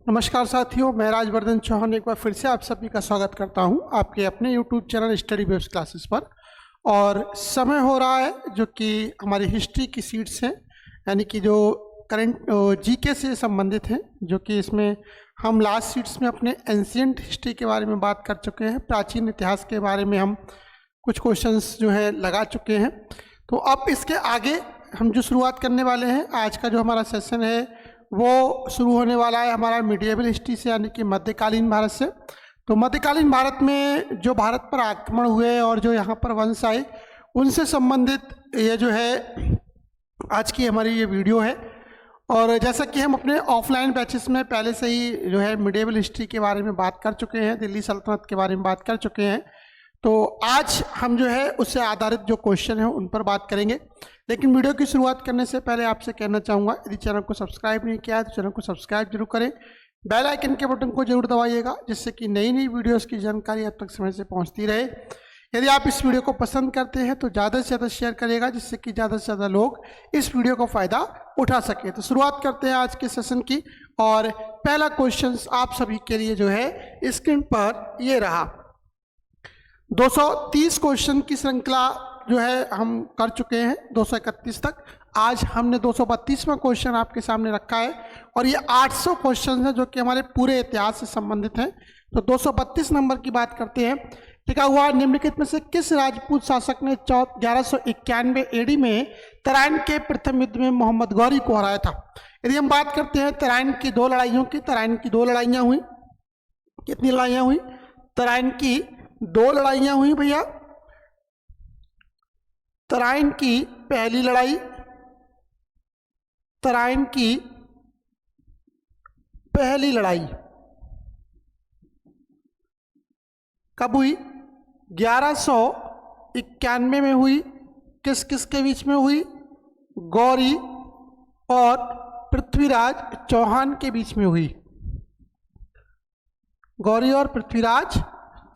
नमस्कार साथियों, मैं राजवर्धन चौहान एक बार फिर से आप सभी का स्वागत करता हूं आपके अपने YouTube channel study waves classes पर। और समय हो रहा है जो कि हमारी हिस्ट्री की सीट्स हैं, यानी कि जो करंट जीके से संबंधित हैं, जो कि इसमें हम लास्ट सीट्स में अपने एंशिएंट हिस्ट्री के बारे में बात कर चुके हैं। प्राचीन इतिहास के बारे में हम कुछ क्वेश्चंस जो है लगा चुके हैं। तो अब इसके आगे हम जो शुरुआत करने वाले हैं, आज का जो हमारा सेशन है वो शुरू होने वाला है हमारा मिडिएवल हिस्ट्री से, यानी कि मध्यकालीन भारत से। तो मध्यकालीन भारत में जो भारत पर आक्रमण हुए और जो यहाँ पर वंश आए, उनसे संबंधित ये जो है आज की हमारी ये वीडियो है। और जैसा कि हम अपने ऑफलाइन बैचेस में पहले से ही जो है मिडिएवल हिस्ट्री के बारे में बात कर चुके हैं, दिल्ली सल्तनत के बारे में बात कर चुके हैं, तो आज हम जो है उससे आधारित जो क्वेश्चन है उन पर बात करेंगे। लेकिन वीडियो की शुरुआत करने से पहले आपसे कहना चाहूँगा, यदि चैनल को सब्सक्राइब नहीं किया है तो चैनल को सब्सक्राइब जरूर करें, बेल आइकन के बटन को जरूर दबाइएगा, जिससे कि नई नई वीडियोस की जानकारी आप तक समय से पहुंचती रहे। यदि आप इस वीडियो को पसंद करते हैं तो ज़्यादा से ज़्यादा शेयर करिएगा, जिससे कि ज़्यादा से ज़्यादा लोग इस वीडियो का फ़ायदा उठा सके। तो शुरुआत करते हैं आज के सेशन की, और पहला क्वेश्चन आप सभी के लिए जो है स्क्रीन पर ये रहा। 230 क्वेश्चन की श्रृंखला जो है हम कर चुके हैं 231 तक। आज हमने 232वां क्वेश्चन आपके सामने रखा है, और ये 800 क्वेश्चन हैं जो कि हमारे पूरे इतिहास से संबंधित हैं। तो 232 नंबर की बात करते हैं। लिखा हुआ, निम्नलिखित में से किस राजपूत शासक ने 1191 एडी में तराइन के प्रथम युद्ध में मोहम्मद गौरी को हराया था? यदि हम बात करते हैं तराइन की दो लड़ाइयों की, तराइन की दो लड़ाइयाँ हुई। कितनी लड़ाइयाँ हुई? तराइन की दो लड़ाइयाँ हुई भैया। तराइन की पहली लड़ाई, तराइन की पहली लड़ाई कब हुई? 1191 में हुई। किस किस के बीच में हुई? गौरी और पृथ्वीराज चौहान के बीच में हुई। गौरी और पृथ्वीराज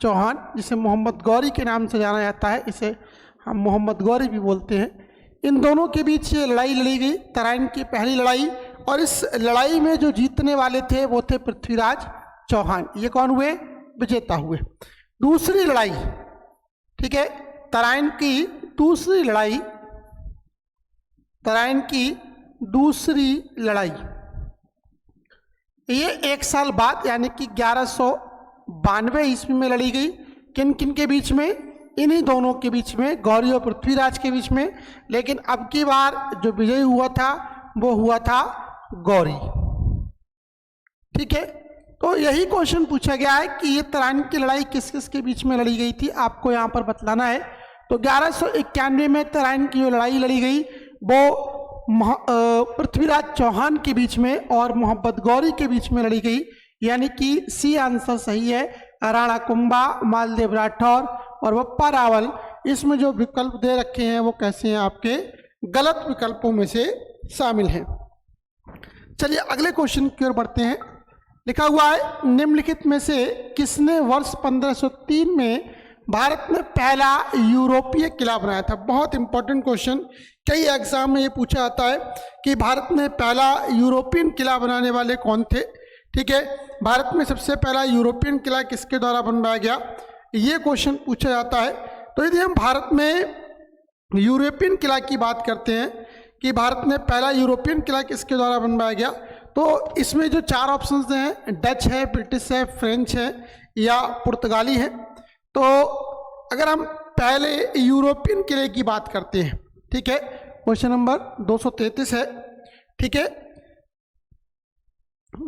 चौहान, जिसे मोहम्मद गौरी के नाम से जाना जाता है, इसे हम मोहम्मद गौरी भी बोलते हैं, इन दोनों के बीच ये लड़ाई लड़ी गई, तराइन की पहली लड़ाई। और इस लड़ाई में जो जीतने वाले थे वो थे पृथ्वीराज चौहान। ये कौन हुए? विजेता हुए। दूसरी लड़ाई, ठीक है, तराइन की दूसरी लड़ाई, तराइन की दूसरी लड़ाई ये 1 साल बाद यानी कि 1192 ईस्वी में लड़ी गई। किन किन के बीच में? इन्हीं दोनों के बीच में, गौरी और पृथ्वीराज के बीच में। लेकिन अब की बार जो विजय हुआ था वो हुआ था गौरी। ठीक है, तो यही क्वेश्चन पूछा गया है कि ये तराइन की लड़ाई किस किस के बीच में लड़ी गई थी, आपको यहाँ पर बतलाना है। तो 1191 में तराइन की जो लड़ाई लड़ी गई वो पृथ्वीराज चौहान के बीच में और मोहम्मद गौरी के बीच में लड़ी गई, यानी कि सी आंसर सही है। राणा कुंभा, मालदेव राठौर और बप्पा रावल, इसमें जो विकल्प दे रखे हैं वो कैसे हैं? आपके गलत विकल्पों में से शामिल हैं। चलिए अगले क्वेश्चन की ओर बढ़ते हैं। लिखा हुआ है, निम्नलिखित में से किसने वर्ष 1503 में भारत में पहला यूरोपीय किला बनाया था? बहुत इंपॉर्टेंट क्वेश्चन, कई एग्जाम में ये पूछा जाता है कि भारत में पहला यूरोपियन किला बनाने वाले कौन थे। ठीक है, भारत में सबसे पहला यूरोपियन किला किसके द्वारा बनवाया गया, ये क्वेश्चन पूछा जाता है। तो यदि हम भारत में यूरोपियन किला की बात करते हैं कि भारत में पहला यूरोपियन किला किसके द्वारा बनवाया गया, तो इसमें जो 4 ऑप्शंस हैं, डच है, ब्रिटिश है, फ्रेंच है या पुर्तगाली है। तो अगर हम पहले यूरोपियन किले की बात करते हैं, ठीक है, क्वेश्चन नंबर 233 है। ठीक है,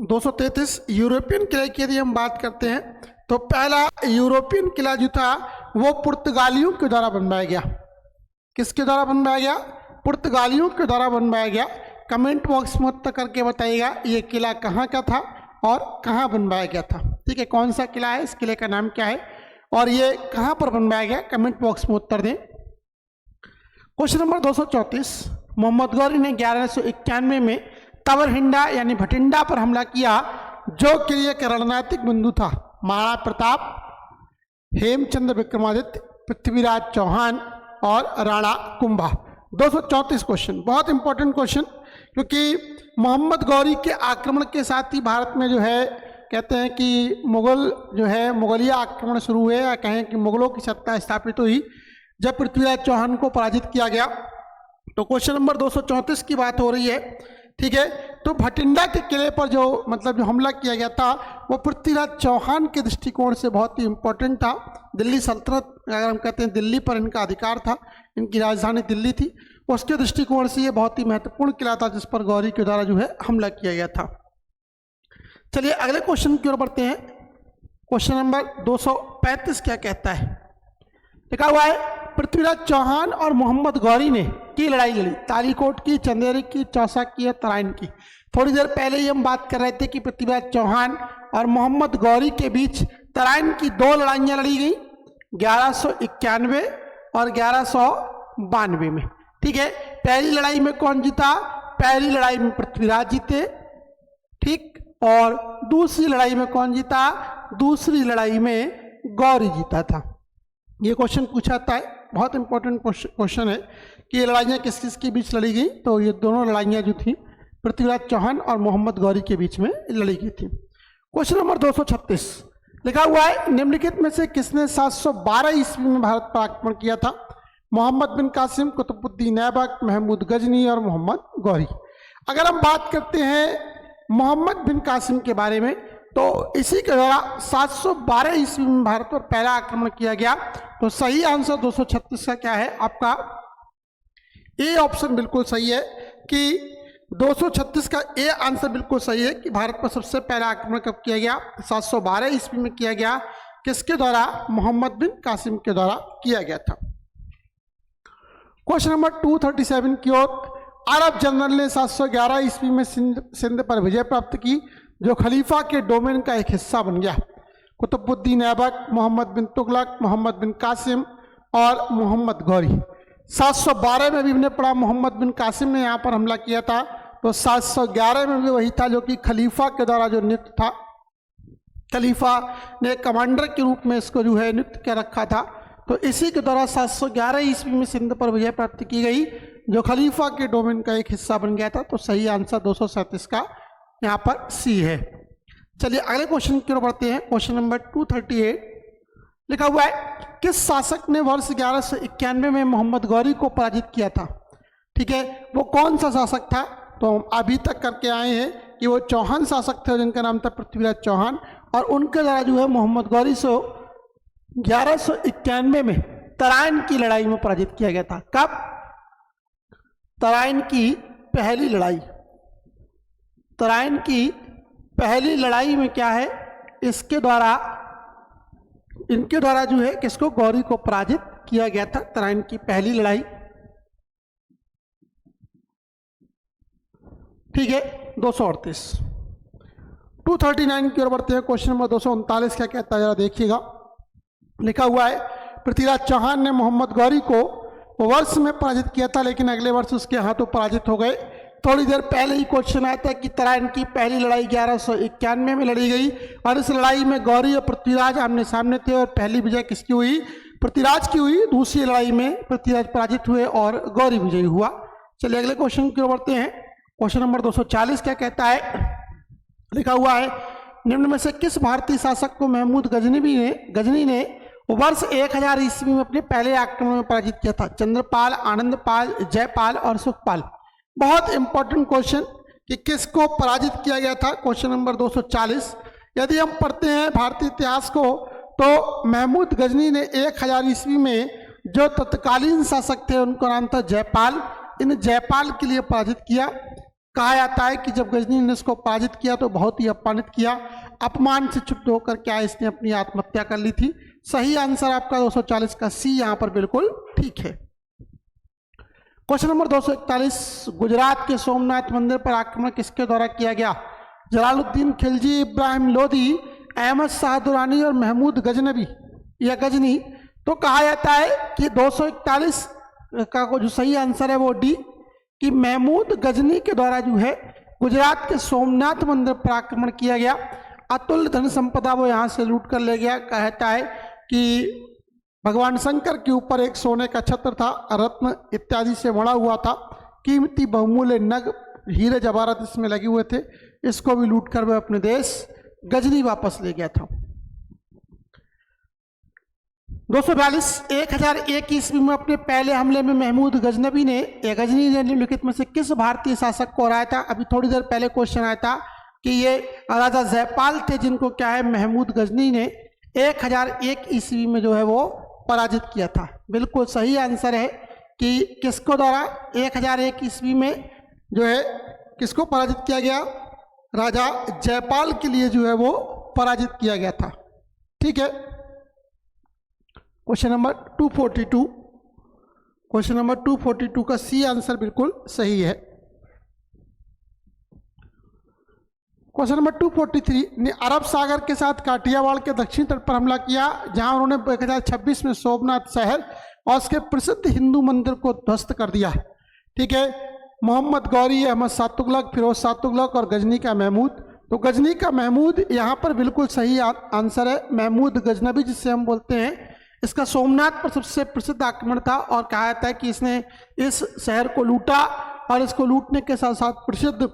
233 यूरोपियन किले की यदि हम बात करते हैं तो पहला यूरोपियन किला जो था वो पुर्तगालियों के द्वारा बनवाया गया। किसके द्वारा बनवाया गया? पुर्तगालियों के द्वारा बनवाया गया। कमेंट बॉक्स में उत्तर करके बताइएगा ये किला कहाँ का था और कहाँ बनवाया गया था। ठीक है, कौन सा किला है, इस किले का नाम क्या है और ये कहाँ पर बनवाया गया, कमेंट बॉक्स में उत्तर दें। क्वेश्चन नंबर 234, मोहम्मद गौरी ने 1191 में तवरहिंडा यानी भटिंडा पर हमला किया, जो कि एक रणनीतिक बिंदु था। महाराणा प्रताप, हेमचंद्र विक्रमादित्य, पृथ्वीराज चौहान और राणा कुंभा। 234 क्वेश्चन, बहुत इंपॉर्टेंट क्वेश्चन, क्योंकि मोहम्मद गौरी के आक्रमण के साथ ही भारत में जो है कहते हैं कि मुगल जो है मुगलिया आक्रमण शुरू हुए, या कहें कि मुगलों की सत्ता स्थापित हुई जब पृथ्वीराज चौहान को पराजित किया गया। तो क्वेश्चन नंबर 234 की बात हो रही है, ठीक है। तो भटिंडा के किले पर जो जो हमला किया गया था वो पृथ्वीराज चौहान के दृष्टिकोण से बहुत ही इंपॉर्टेंट था। दिल्ली सल्तनत, अगर हम कहते हैं दिल्ली पर इनका अधिकार था, इनकी राजधानी दिल्ली थी, उसके दृष्टिकोण से ये बहुत ही महत्वपूर्ण किला था जिस पर गौरी के द्वारा जो है हमला किया गया था। चलिए अगले क्वेश्चन की ओर बढ़ते हैं। क्वेश्चन नंबर 235 क्या कहता है? लिखा हुआ है पृथ्वीराज चौहान और मोहम्मद गौरी ने की लड़ाई लड़ी, तालीकोट की, चंदेरी की, चौसा की या तराइन की। थोड़ी देर पहले ही हम बात कर रहे थे कि पृथ्वीराज चौहान और मोहम्मद गौरी के बीच तराइन की 2 लड़ाइयां लड़ी गई, 1191 और 1192 में, ठीक है। पहली लड़ाई में कौन जीता? पहली लड़ाई में पृथ्वीराज जीते, ठीक, और दूसरी लड़ाई में कौन जीता? दूसरी लड़ाई में गौरी जीता था। ये क्वेश्चन पूछा था, बहुत इंपॉर्टेंट क्वेश्चन है कि ये लड़ाइयाँ किस किस के बीच लड़ी गई। तो ये दोनों लड़ाइयाँ जो थी पृथ्वीराज चौहान और मोहम्मद गौरी के बीच में लड़ी गई थी। क्वेश्चन नंबर 236 लिखा हुआ है निम्नलिखित में से किसने 712 ईस्वी में भारत पर आक्रमण किया था? मोहम्मद बिन कासिम, कुतुबुद्दीन ऐबक, महमूद गजनी और मोहम्मद गौरी। अगर हम बात करते हैं मोहम्मद बिन कासिम के बारे में, तो इसी के द्वारा 712 ईस्वी में भारत पर पहला आक्रमण किया गया। तो सही आंसर 236 का क्या है आपका? ए ऑप्शन बिल्कुल सही है कि 236 का ए आंसर बिल्कुल सही है कि भारत पर सबसे पहला आक्रमण कब किया गया? 712 ईस्वी में किया गया। किसके द्वारा? मोहम्मद बिन कासिम के द्वारा किया गया था। क्वेश्चन नंबर 237 की ओर। अरब जनरल ने 711 ईस्वी में सिंध पर विजय प्राप्त की, जो खलीफा के डोमेन का एक हिस्सा बन गया। कुतुबुद्दीन ऐबक, मोहम्मद बिन तुगलक, मोहम्मद बिन कासिम और मोहम्मद गौरी। 712 में भी हमने पढ़ा मोहम्मद बिन कासिम ने यहाँ पर हमला किया था, तो 711 में भी वही था जो कि खलीफा के द्वारा जो नियुक्त था। खलीफा ने कमांडर के रूप में इसको जो है नियुक्त कर रखा था। तो इसी के द्वारा 711 ईस्वी में सिंध पर विजय प्राप्त की गई, जो खलीफा के डोमेन का एक हिस्सा बन गया था। तो सही आंसर 237 का यहाँ पर सी है। चलिए अगले क्वेश्चन की ओर बढ़ते हैं। क्वेश्चन नंबर 238 लिखा हुआ है किस शासक ने वर्ष 1191 में मोहम्मद गौरी को पराजित किया था? ठीक है, वो कौन सा शासक था? तो हम अभी तक करके आए हैं कि वो चौहान शासक थे जिनका नाम था पृथ्वीराज चौहान, और उनके द्वारा जो है मोहम्मद गौरी से 1191 में तराइन की लड़ाई में पराजित किया गया था। कब? तराइन की पहली लड़ाई। तराइन की पहली लड़ाई में क्या है? इनके द्वारा जो है किसको? गौरी को पराजित किया गया था। तराइन की पहली लड़ाई, ठीक है। 238 239 की ओर बढ़ते हैं। क्वेश्चन नंबर 239 क्या कहता है जरा देखिएगा। लिखा हुआ है पृथ्वीराज चौहान ने मोहम्मद गौरी को वर्ष में पराजित किया था, लेकिन अगले वर्ष उसके हाथों पराजित हो गए। थोड़ी देर पहले ही क्वेश्चन आया था कि तराइन की पहली लड़ाई 1191 में लड़ी गई, और इस लड़ाई में गौरी और पृथ्वीराज आमने सामने थे, और पहली विजय किसकी हुई? पृथ्वीराज की हुई। दूसरी लड़ाई में पृथ्वीराज पराजित हुए और गौरी विजयी हुआ। चलिए अगले क्वेश्चन की ओर बढ़ते हैं। क्वेश्चन नंबर 240 क्या कहता है? लिखा हुआ है निम्न में से किस भारतीय शासक को महमूद गजनी ने वर्ष 1000 ईस्वी में अपने पहले आक्रमण में पराजित किया था? चंद्रपाल, आनंदपाल, जयपाल और सुखपाल। बहुत इंपॉर्टेंट क्वेश्चन कि किसको पराजित किया गया था। क्वेश्चन नंबर 240 यदि हम पढ़ते हैं भारतीय इतिहास को, तो महमूद गजनी ने 1000 ईस्वी में जो तत्कालीन शासक थे उनका नाम था जयपाल। इन जयपाल के लिए पराजित किया। कहा जाता है कि जब गजनी ने इसको पराजित किया तो बहुत ही अपमानित किया। अपमान से चुप होकर क्या इसने अपनी आत्महत्या कर ली थी। सही आंसर आपका 240 का सी यहाँ पर बिल्कुल ठीक है। क्वेश्चन नंबर 241 गुजरात के सोमनाथ मंदिर पर आक्रमण किसके द्वारा किया गया? जलालुद्दीन खिलजी, इब्राहिम लोदी, अहमद शाह दुरानी और महमूद गजनबी या गजनी। तो कहा जाता है कि 241 का जो सही आंसर है वो डी, कि महमूद गजनी के द्वारा जो है गुजरात के सोमनाथ मंदिर पर आक्रमण किया गया। अतुल्य धन संपदा वो यहाँ से लूट कर ले गया। कहता है कि भगवान शंकर के ऊपर एक सोने का छत्र था, रत्न इत्यादि से बना हुआ था, कीमती बहुमूल्य नग हीरे जवाहरात इसमें लगे हुए थे। इसको भी लूट कर वह अपने देश गजनी वापस ले गया था। 242 1001 ईस्वी में अपने पहले हमले में महमूद गजनवी ने निम्नलिखित में से किस भारतीय शासक को हराया था। अभी थोड़ी देर पहले क्वेश्चन आया था कि ये राजा जयपाल थे जिनको क्या है महमूद गजनी ने 1001 ईस्वी में जो है वो पराजित किया था। बिल्कुल सही आंसर है कि किसको द्वारा 1001 ईस्वी में जो है किसको पराजित किया गया, राजा जयपाल के लिए जो है वो पराजित किया गया था। ठीक है, क्वेश्चन नंबर 242, क्वेश्चन नंबर 242 का सी आंसर बिल्कुल सही है। क्वेश्चन नंबर 243 ने अरब सागर के साथ काठियावाड़ के दक्षिण तट पर हमला किया, जहां उन्होंने 1026 में सोमनाथ शहर और उसके प्रसिद्ध हिंदू मंदिर को ध्वस्त कर दिया। ठीक है, मोहम्मद गौरी, अहमद शाह तुगलक, फिरोज शाह तुगलक और गजनी का महमूद। तो गजनी का महमूद यहाँ पर बिल्कुल सही आंसर है। महमूद गजनवी जिसे हम बोलते हैं, इसका सोमनाथ पर सबसे प्रसिद्ध आक्रमण था और कहा जाता है कि इसने इस शहर को लूटा और इसको लूटने के साथ साथ प्रसिद्ध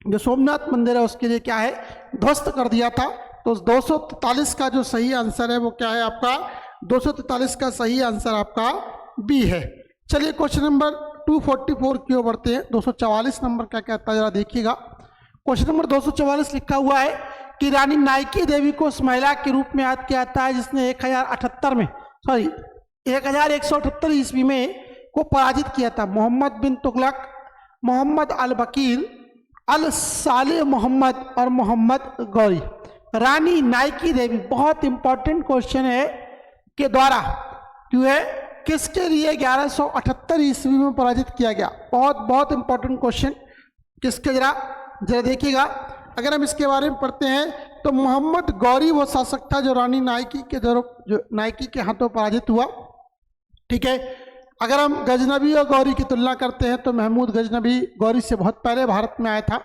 जो सोमनाथ मंदिर है उसके लिए क्या है ध्वस्त कर दिया था। तो 243 का जो सही आंसर है वो क्या है आपका 243 का सही आंसर आपका बी है। चलिए क्वेश्चन नंबर 244 की ओर बढ़ते हैं। 244 नंबर क्या कहता है जरा देखिएगा। क्वेश्चन नंबर 244 लिखा हुआ है कि रानी नाइकी देवी को उस महिला के रूप में याद किया जाता है जिसने 1178 ईस्वी में को पराजित किया था। मोहम्मद बिन तुगलक, मोहम्मद अल बकीर, अल साले मोहम्मद और मोहम्मद गौरी। रानी नाइकी देवी बहुत इंपॉर्टेंट क्वेश्चन है के द्वारा जो है किसके लिए 1178 ईस्वी में पराजित किया गया। बहुत इंपॉर्टेंट क्वेश्चन किसके जरा देखिएगा। अगर हम इसके बारे में पढ़ते हैं तो मोहम्मद गौरी वो शासक था जो रानी नाइकी के नाइकी के हाथों पराजित हुआ। ठीक है, अगर हम गजनवी और गौरी की तुलना करते हैं तो महमूद गजनवी गौरी से बहुत पहले भारत में आया था।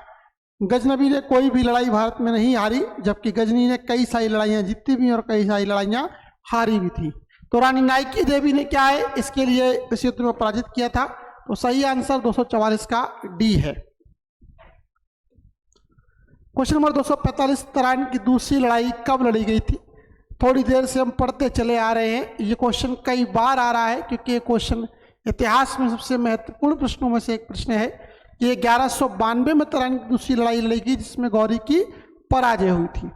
गजनवी ने कोई भी लड़ाई भारत में नहीं हारी, जबकि गजनी ने कई सारी लड़ाइयाँ जीती भी और कई सारी लड़ाइयाँ हारी भी थी। तो रानी नाइकी देवी ने क्या है इसके लिए इस युद्ध में पराजित किया था। तो सही आंसर 244 का डी है। क्वेश्चन नंबर 245 तराइन की दूसरी लड़ाई कब लड़ी गई थी। थोड़ी देर से हम पढ़ते चले आ रहे हैं, ये क्वेश्चन कई बार आ रहा है क्योंकि ये क्वेश्चन इतिहास में सबसे महत्वपूर्ण प्रश्नों में से एक प्रश्न है। ये 1192 में तराइन की दूसरी लड़ाई लड़ी गई जिसमें गौरी की पराजय हुई थी।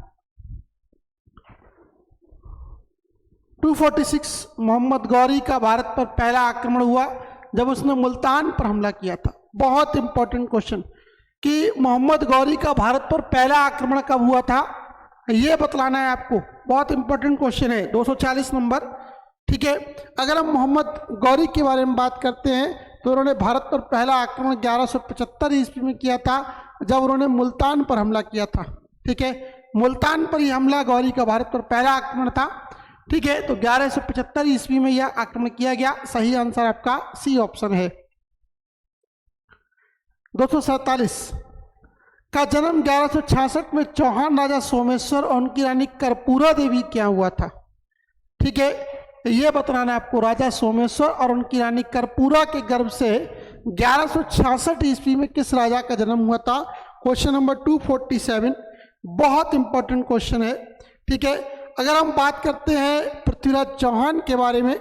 246 मोहम्मद गौरी का भारत पर पहला आक्रमण हुआ जब उसने मुल्तान पर हमला किया था। बहुत इंपॉर्टेंट क्वेश्चन कि मोहम्मद गौरी का भारत पर पहला आक्रमण कब हुआ था ये बतलाना है आपको। बहुत इंपॉर्टेंट क्वेश्चन है 240 नंबर। ठीक है, अगर हम मोहम्मद गौरी के बारे में बात करते हैं तो उन्होंने भारत पर पहला आक्रमण 1175 ईस्वी में किया था जब उन्होंने मुल्तान पर हमला किया था। ठीक है, मुल्तान पर यह हमला गौरी का भारत पर पहला आक्रमण था। ठीक है, तो 1175 ईस्वी में यह आक्रमण किया गया। सही आंसर आपका सी ऑप्शन है। 247 का जन्म 1166 में चौहान राजा सोमेश्वर और उनकी रानी कर्पूरा देवी क्या हुआ था। ठीक है, यह बताना है आपको राजा सोमेश्वर और उनकी रानी कर्पूरा के गर्भ से 1166 ईस्वी में किस राजा का जन्म हुआ था। क्वेश्चन नंबर 247 बहुत इंपॉर्टेंट क्वेश्चन है। ठीक है, अगर हम बात करते हैं पृथ्वीराज चौहान के बारे में,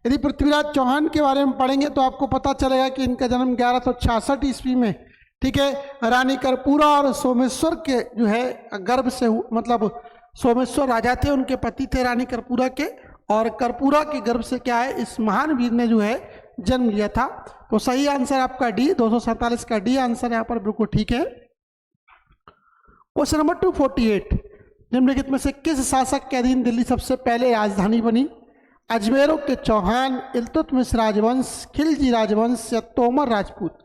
यदि पृथ्वीराज चौहान के बारे में पढ़ेंगे तो आपको पता चलेगा कि इनका जन्म 1166 ईस्वी में ठीक है रानी कर्पूरा और सोमेश्वर के जो है गर्भ से मतलब सोमेश्वर राजा थे, उनके पति थे रानी कर्पूरा के, और कर्पूरा के गर्भ से क्या है इस महान वीर ने जो है जन्म लिया था। तो सही आंसर आपका डी 247 का डी आंसर यहाँ पर बिल्कुल ठीक है। क्वेश्चन नंबर 248 निम्नलिखित में से किस शासक के अधीन दिल्ली सबसे पहले राजधानी बनी। अजमेरों के चौहान, इल्तुतमिश राजवंश, खिलजी राजवंश या तोमर राजपूत।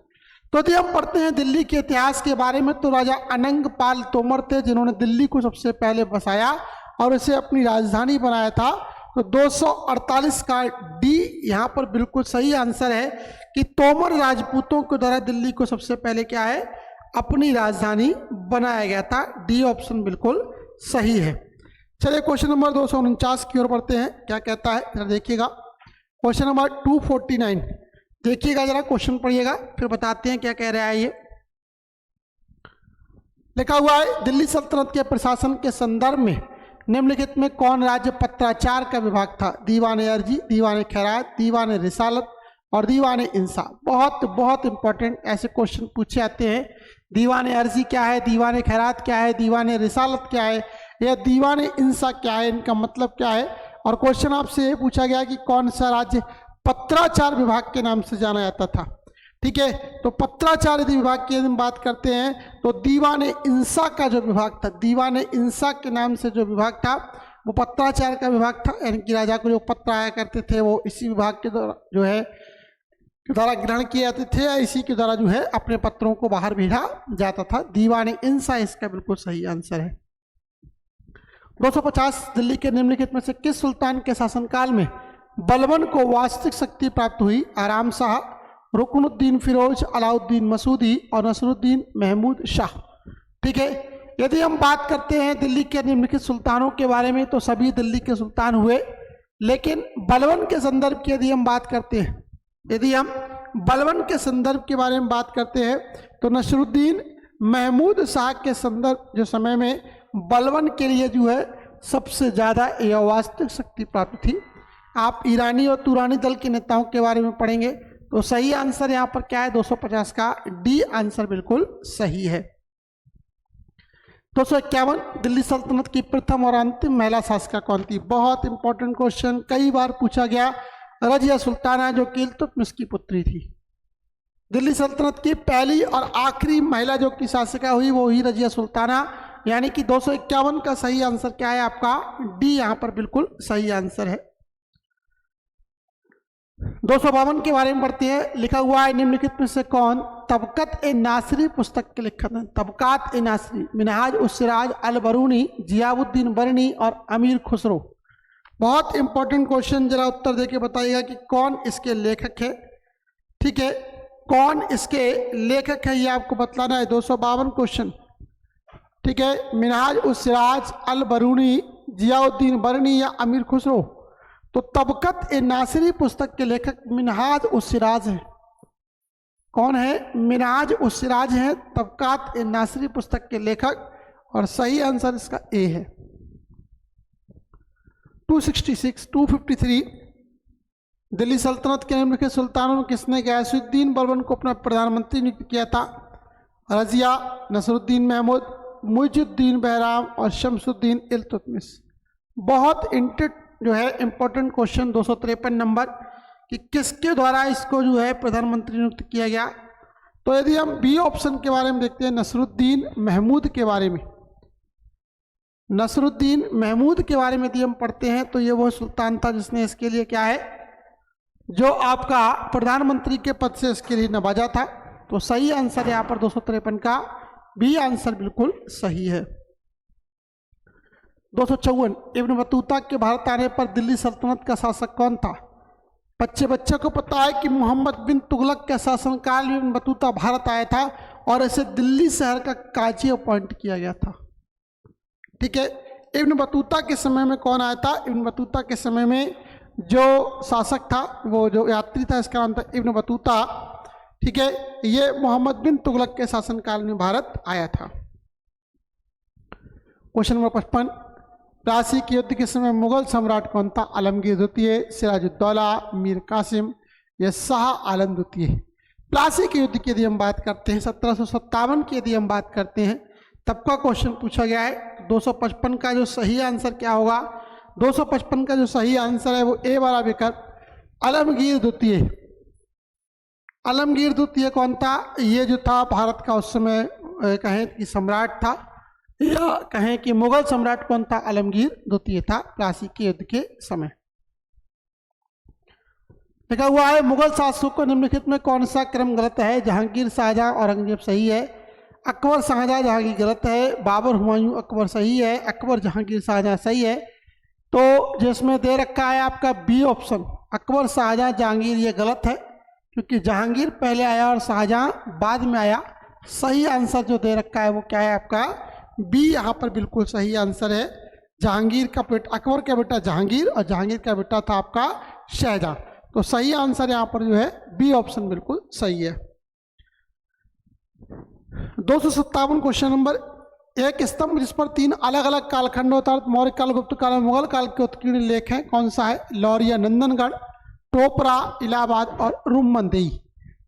तो यदि हम पढ़ते हैं दिल्ली के इतिहास के बारे में तो राजा अनंगपाल तोमर थे जिन्होंने दिल्ली को सबसे पहले बसाया और इसे अपनी राजधानी बनाया था। तो 248 का डी यहाँ पर बिल्कुल सही आंसर है कि तोमर राजपूतों के द्वारा दिल्ली को सबसे पहले क्या है अपनी राजधानी बनाया गया था। डी ऑप्शन बिल्कुल सही है। चलिए क्वेश्चन नंबर 249 की ओर बढ़ते हैं, क्या कहता है जरा देखिएगा। क्वेश्चन नंबर 249 देखिएगा, जरा क्वेश्चन पढ़िएगा फिर बताते हैं क्या कह रहा है। ये लिखा हुआ है, दिल्ली सल्तनत के प्रशासन के संदर्भ में निम्नलिखित में कौन राज्य पत्राचार का विभाग था? दीवान अर्जी, दीवान खैरात, दीवान रिसालत और दीवान इंसाफ। बहुत बहुत इंपॉर्टेंट ऐसे क्वेश्चन पूछे जाते हैं। दीवान अर्जी क्या है, दीवान खैरात क्या है, दीवान रिसालत क्या है, या दीवान इंसाफ क्या है, इनका मतलब क्या है। और क्वेश्चन आपसे ये पूछा गया कि कौन सा राज्य पत्राचार विभाग के नाम से जाना जाता था। ठीक है, तो पत्राचार यदि विभाग की हम बात करते हैं तो दीवान इंसा का जो विभाग था, दीवान इंसा के नाम से जो विभाग था वो पत्राचार का विभाग था। यानी कि राजा को जो पत्र आया करते थे वो इसी विभाग के द्वारा जो है द्वारा ग्रहण किए जाते थे, या इसी के द्वारा जो है अपने पत्रों को बाहर भेजा जाता था। दीवान इंसा इसका बिल्कुल सही आंसर है। 250 दिल्ली के निम्नलिखित में से किस सुल्तान के शासनकाल में बलबन को वास्तविक शक्ति प्राप्त हुई? आराम शाह, रुकनुद्दीन फिरोज, अलाउद्दीन मसूदी और नसरुद्दीन महमूद शाह। ठीक है, यदि हम बात करते हैं दिल्ली के निम्नलिखित सुल्तानों के बारे में तो सभी दिल्ली के सुल्तान हुए, लेकिन बलबन के संदर्भ की यदि हम बात करते हैं, यदि हम बलबन के संदर्भ के बारे में बात करते हैं तो नसरुद्दीन महमूद शाह के संदर्भ जो समय में बलबन के लिए जो है सबसे ज़्यादा यह वास्तविक शक्ति प्राप्त थी। आप ईरानी और तुरानी दल के नेताओं के बारे में पढ़ेंगे तो सही आंसर यहाँ पर क्या है? 250 का डी आंसर बिल्कुल सही है। 251 दिल्ली सल्तनत की प्रथम और अंतिम महिला शासिका कौन थी? बहुत इंपॉर्टेंट क्वेश्चन, कई बार पूछा गया। रजिया सुल्ताना जो कि इल्तुतमिश की पुत्री थी। दिल्ली सल्तनत की पहली और आखिरी महिला जो कि शासिका हुई वो ही रजिया सुल्ताना। यानी कि 251 का सही आंसर क्या है आपका? डी यहाँ पर बिल्कुल सही आंसर है। 252 के बारे में पढ़ते हैं। लिखा हुआ है, निम्नलिखित में से कौन तबकत ए नासरी पुस्तक के लेखक हैं? तबकात ए नासरी मिनहाज उस सिराज अल बरूनी, जियाउद्दीन बरनी और अमीर खुसरो। बहुत इंपॉर्टेंट क्वेश्चन, जरा उत्तर देके बताइएगा कि कौन इसके लेखक है। ठीक है, कौन इसके लेखक है ये आपको बतलाना है। 252 क्वेश्चन। ठीक है, मिनहाज उस सिराज अल बरूनी, जियाउद्दीन बरनी या अमीर खुसरो। तो तबकत ए नासरी पुस्तक के लेखक मिनहाज उस सिराज हैं। कौन है? मिनहाज उस सिराज हैं तबकात ए नासरी पुस्तक के लेखक, और सही आंसर इसका ए है। 253 दिल्ली सल्तनत के निम्नलिखित सुल्तानों में किसने गयासुद्दीन बलबन को अपना प्रधानमंत्री नियुक्त किया था? रजिया, नसरुद्दीन महमूद, मुइजुद्दीन बहराम और शमसुद्दीन इल्तुतमिश। बहुत जो है इंपॉर्टेंट क्वेश्चन 253 नंबर कि किसके द्वारा इसको जो है प्रधानमंत्री नियुक्त किया गया। तो यदि हम बी ऑप्शन के बारे में देखते हैं, नसरुद्दीन महमूद के बारे में, नसरुद्दीन महमूद के बारे में यदि हम पढ़ते हैं तो ये वो सुल्तान था जिसने इसके लिए क्या है, जो आपका प्रधानमंत्री के पद से इसके लिए नवाजा था। तो सही आंसर यहाँ पर 253 का बी आंसर बिल्कुल सही है। 254 इब्न बतूता के भारत आने पर दिल्ली सल्तनत का शासक कौन था? बच्चे को पता है कि मोहम्मद बिन तुगलक के शासनकाल में इब्न बतूता भारत आया था और इसे दिल्ली शहर का काजी अपॉइंट किया गया था। ठीक है, इब्न बतूता के समय में कौन आया था? इब्न बतूता के समय में जो शासक था, वो जो यात्री था, इसका नाम था इब्न बतूता। ठीक है, ये मोहम्मद बिन तुगलक के शासनकाल में भारत आया था। क्वेश्चन नंबर 55 प्लासी के युद्ध के समय मुगल सम्राट कौन था? आलमगीर द्वितीय, सिराजुद्दौला, मीर कासिम या शाह आलम द्वितीय। प्लासी के युद्ध की यदि हम बात करते हैं, 1757 की यदि हम बात करते हैं, तब का क्वेश्चन पूछा गया है। 255 का जो सही आंसर क्या होगा? 255 का जो सही आंसर है वो ए वाला विकल्प आलमगीर द्वितीय। आलमगीर द्वितीय कौन था? ये जो था भारत का उस समय कहें कि सम्राट था, या कहें कि मुगल सम्राट कौन था? आलमगीर द्वितीय था प्लासी के युद्ध के समय। लिखा हुआ है, मुगल शासकों को निम्नलिखित में कौन सा क्रम गलत है? जहांगीर, शाहजहां, औरंगजेब सही है। अकबर, शाहजहां, जहांगीर गलत है। बाबर, हुमायूं, अकबर सही है। अकबर, जहांगीर, शाहजहां सही है। तो जिसमें दे रखा है आपका बी ऑप्शन, अकबर, शाहजहां, जहांगीर, ये गलत है क्योंकि जहांगीर पहले आया और शाहजहां बाद में आया। सही आंसर जो दे रखा है वो क्या है आपका? बी यहाँ पर बिल्कुल सही आंसर है। जहांगीर का बेटा, अकबर का बेटा जहांगीर और जहांगीर का बेटा था आपका शाहजहां। तो सही आंसर यहाँ पर जो है बी ऑप्शन बिल्कुल सही है। 257 क्वेश्चन नंबर, एक स्तंभ जिस पर 3 अलग अलग कालखंड होता है, मौर्य काल, गुप्त काल और मुगल काल के उत्कीर्ण लेख हैं, कौन सा है? लौरिया नंदनगढ़, टोपरा, इलाहाबाद और रूममंदेई।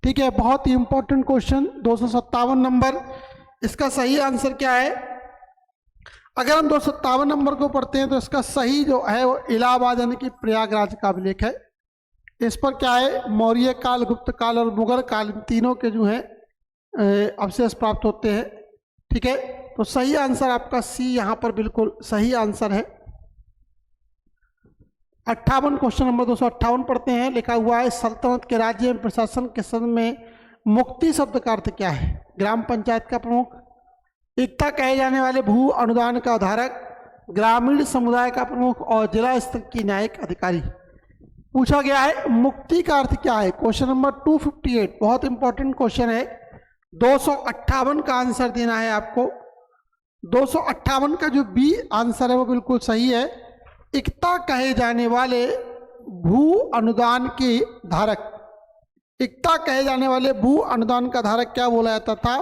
ठीक है, बहुत ही इंपॉर्टेंट क्वेश्चन 257 नंबर। इसका सही आंसर क्या है? अगर हम 257 नंबर को पढ़ते हैं तो इसका सही जो है वो इलाहाबाद यानी कि प्रयागराज का अभिलेख है। इस पर क्या है? मौर्य काल, गुप्त काल और मुगल काल, तीनों के जो है अवशेष प्राप्त होते हैं। ठीक है, तो सही आंसर आपका सी यहाँ पर बिल्कुल सही आंसर है। 58 क्वेश्चन नंबर 258 पढ़ते हैं। लिखा हुआ है सल्तनत के राज्य में प्रशासन के संदर्भ में मुक्ति शब्द का अर्थ क्या है? ग्राम पंचायत का प्रमुख, इक्ता कहे जाने वाले भू अनुदान का उधारक, ग्रामीण समुदाय का प्रमुख और जिला स्तर की न्यायिक अधिकारी। पूछा गया है मुक्ति का अर्थ क्या है। क्वेश्चन नंबर 258 बहुत इंपॉर्टेंट क्वेश्चन है। 258 का आंसर देना है आपको। 258 का जो बी आंसर है वो बिल्कुल सही है। इक्ता कहे जाने वाले भू अनुदान के धारक, इक्ता कहे जाने वाले भू अनुदान का धारक क्या बोला जाता था?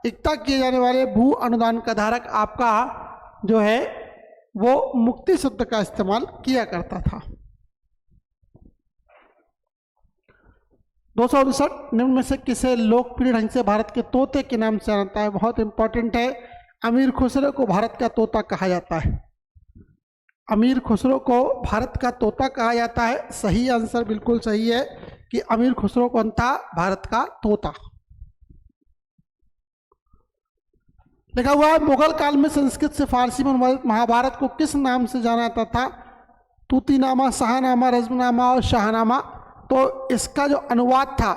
इक्ता किए जाने वाले भू अनुदान का धारक आपका जो है वो मुक्ति शब्द का इस्तेमाल किया करता था। 259 निम्न में से किसे लोकप्रिय ढंग से भारत के तोते के नाम से जानता है? बहुत इंपॉर्टेंट है। अमीर खुसरो को भारत का तोता कहा जाता है। अमीर खुसरो को भारत का तोता कहा जाता है। सही आंसर बिल्कुल सही है कि अमीर खुसरो कौन था? भारत का तोता। लिखा हुआ है मुगल काल में संस्कृत से फारसी में अनुवादित महाभारत को किस नाम से जाना जाता था? तूतीनामा, शाहनामा, रज़्मनामा और शाहनामा। तो इसका जो अनुवाद था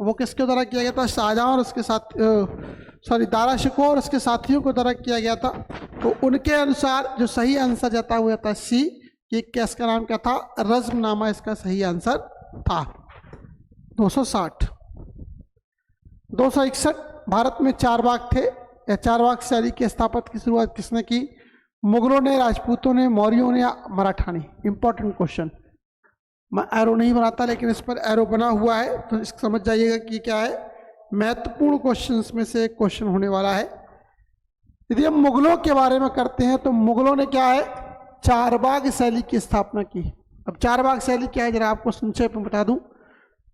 वो किसके द्वारा किया गया था? शाहजहां और उसके साथ दारा शिकोह और उसके साथियों को द्वारा किया गया था। तो उनके अनुसार जो सही आंसर जाता हुआ था सी, कि इसका नाम क्या था? रज़्मनामा इसका सही आंसर था। 260 261 भारत में चारबाग थे या चारबाग शैली की स्थापना की शुरुआत किसने की? मुगलों ने, राजपूतों ने, मौर्यों ने या मराठा ने? Important question. मैं एरो नहीं बनाता लेकिन इस पर एरो बना हुआ है तो इसको समझ जाइएगा कि क्या है, महत्वपूर्ण क्वेश्चंस में से एक क्वेश्चन होने वाला है। यदि हम मुगलों के बारे में करते हैं तो मुगलों ने क्या है? चारबाग शैली की स्थापना की। अब चारबाग शैली क्या है जरा आपको संक्षेप में बता दूं।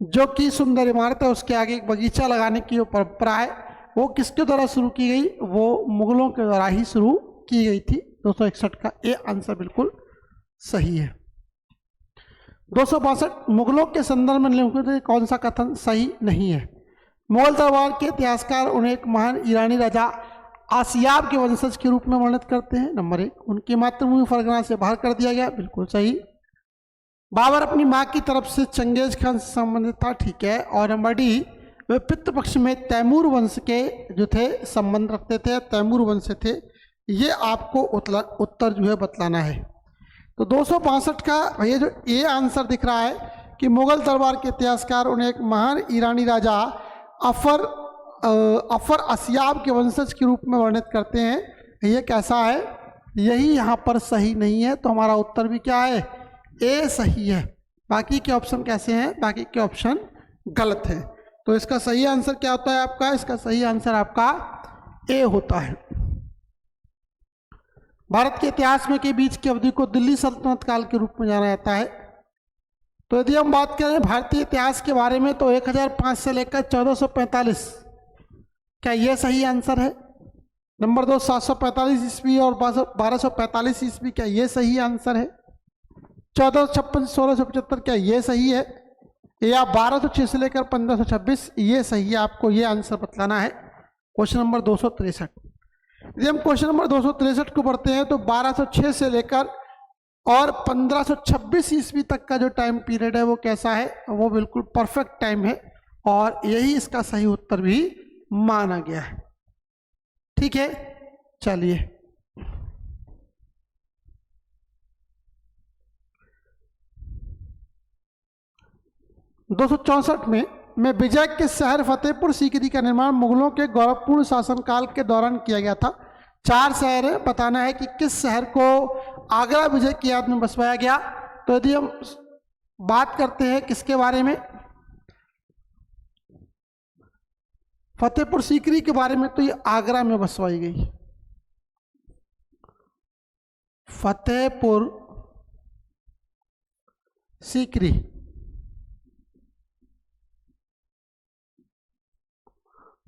जो कि सुंदर इमारत है उसके आगे एक बगीचा लगाने की जो परंपरा है वो किसके द्वारा शुरू की गई? वो मुगलों के द्वारा ही शुरू की गई थी। 261 का ए आंसर बिल्कुल सही है। 262 मुगलों के संदर्भ में निम्नलिखित कौन सा कथन सही नहीं है? मुगल दरबार के इतिहासकार उन्हें एक महान ईरानी राजा आसियाब के वंशज के रूप में वर्णित करते हैं। नंबर 1, उनकी मातृभूमि फरगना से बाहर कर दिया गया, बिल्कुल सही। बाबर अपनी माँ की तरफ से चंगेज खान से संबंधित था, ठीक है। और नंबर डी, वे पितृ पक्ष में तैमूर वंश के जो थे संबंध रखते थे, तैमूर वंश से थे। ये आपको उत्तर जो है बतलाना है। तो 262 का ये जो ए आंसर दिख रहा है कि मुगल दरबार के इतिहासकार उन्हें एक महान ईरानी राजा अफर असियाब के वंशज के रूप में वर्णित करते हैं। ये कैसा है? यही यहाँ पर सही नहीं है, तो हमारा उत्तर भी क्या है? ए सही है। बाकी के ऑप्शन कैसे हैं? बाकी के ऑप्शन गलत हैं। तो इसका सही आंसर क्या होता है आपका? इसका सही आंसर आपका ए होता है। भारत के इतिहास में के बीच की अवधि को दिल्ली सल्तनत काल के रूप में जाना जाता है। तो यदि हम बात करें भारतीय इतिहास के बारे में तो 1005 से लेकर 1445, क्या यह सही आंसर है? नंबर 2, 745 ईस्वी और 1245 ईस्वी, क्या ये सही आंसर है? 1456 से 1675, क्या ये सही है? या 1206 से लेकर 1526, ये सही है? आपको ये आंसर बतलाना है। Question number 263। यदि हम क्वेश्चन नंबर 263 को पढ़ते हैं तो 1206 से लेकर और 1526 ईस्वी तक का जो टाइम पीरियड है वो कैसा है? वो बिल्कुल परफेक्ट टाइम है और यही इसका सही उत्तर भी माना गया है। ठीक है, चलिए 264 में विजय के शहर फतेहपुर सीकरी का निर्माण मुगलों के गौरवपूर्ण शासनकाल के दौरान किया गया था। 4 शहर है, बताना है कि किस शहर को आगरा विजय की याद में बसवाया गया। तो यदि हम बात करते हैं किसके बारे में, फतेहपुर सीकरी के बारे में, तो ये आगरा में बसवाई गई। फतेहपुर सीकरी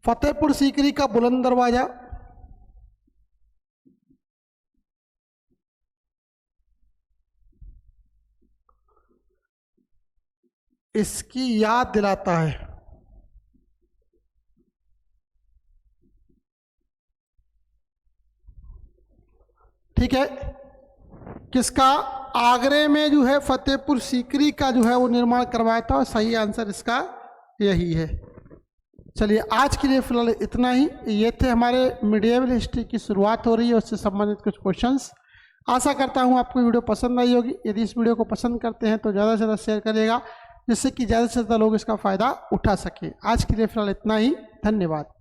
फतेहपुर सीकरी का बुलंद दरवाजा, इसकी याद दिलाता है। ठीक है, किसका, आगरे में जो है फतेहपुर सीकरी का जो है वो निर्माण करवाया था, और सही आंसर इसका यही है। चलिए आज के लिए फिलहाल इतना ही। ये थे हमारे मिडिएवल हिस्ट्री की शुरुआत हो रही है उससे संबंधित कुछ क्वेश्चंस। आशा करता हूँ आपको वीडियो पसंद आई होगी। यदि इस वीडियो को पसंद करते हैं तो ज़्यादा से ज़्यादा शेयर करिएगा, जिससे कि ज़्यादा से ज़्यादा लोग इसका फ़ायदा उठा सकें। आज के लिए फिलहाल इतना ही, धन्यवाद।